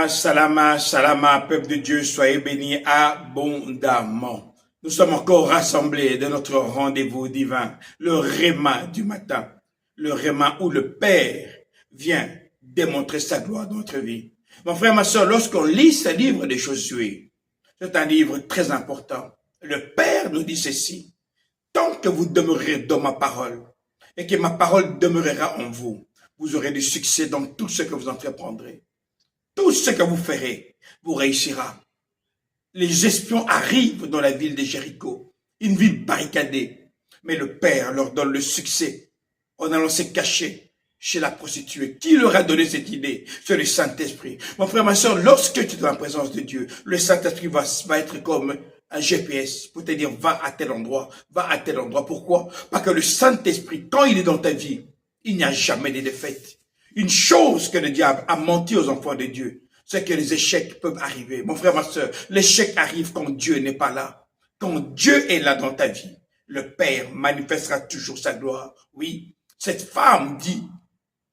Salama, salama, salama, peuple de Dieu, soyez bénis abondamment. Nous sommes encore rassemblés de notre rendez-vous divin, le Réma du matin, le Réma où le Père vient démontrer sa gloire dans notre vie. Mon frère, ma soeur, lorsqu'on lit ce livre de Josué, c'est un livre très important. Le Père nous dit ceci: tant que vous demeurerez dans ma parole et que ma parole demeurera en vous, vous aurez du succès dans tout ce que vous entreprendrez. Tout ce que vous ferez vous réussira. Les espions arrivent dans la ville de Jéricho, une ville barricadée, mais le Père leur donne le succès en allant se cacher chez la prostituée. Qui leur a donné cette idée? C'est le Saint-Esprit. Mon frère, ma soeur, lorsque tu es dans la présence de Dieu, le Saint-Esprit va être comme un GPS pour te dire va à tel endroit, va à tel endroit. Pourquoi? Parce que le Saint-Esprit, quand il est dans ta vie, il n'y a jamais de défaite. Une chose que le diable a menti aux enfants de Dieu, c'est que les échecs peuvent arriver. Mon frère, ma soeur, l'échec arrive quand Dieu n'est pas là. Quand Dieu est là dans ta vie, le Père manifestera toujours sa gloire. Oui, cette femme dit,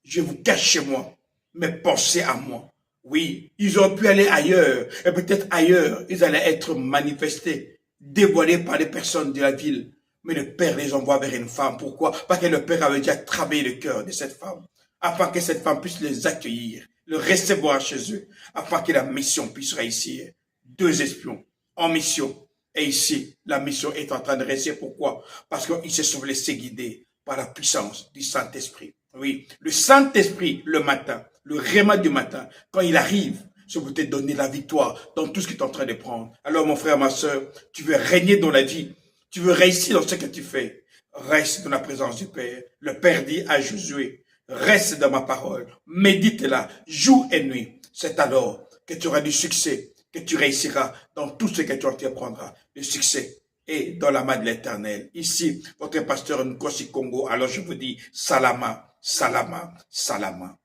je vous cache chez moi, mais pensez à moi. Oui, ils ont pu aller ailleurs, et peut-être ailleurs, ils allaient être manifestés, dévoilés par les personnes de la ville. Mais le Père les envoie vers une femme. Pourquoi? Parce que le Père avait déjà travaillé le cœur de cette femme, afin que cette femme puisse les accueillir, le recevoir chez eux, afin que la mission puisse réussir. Deux espions en mission. Et ici, la mission est en train de réussir. Pourquoi? Parce qu'ils se sont laissés guider par la puissance du Saint-Esprit. Oui, le Saint-Esprit, le matin, le Réma du matin, quand il arrive, c'est pour te donner la victoire dans tout ce que tu es en train de prendre. Alors, mon frère, ma soeur, tu veux régner dans la vie, tu veux réussir dans ce que tu fais, reste dans la présence du Père. Le Père dit à Josué, reste dans ma parole, médite-la, jour et nuit. C'est alors que tu auras du succès, que tu réussiras dans tout ce que tu entreprendras. Le succès est dans la main de l'Éternel. Ici, votre pasteur Nkosi Congo. Alors je vous dis, salama, salama, salama.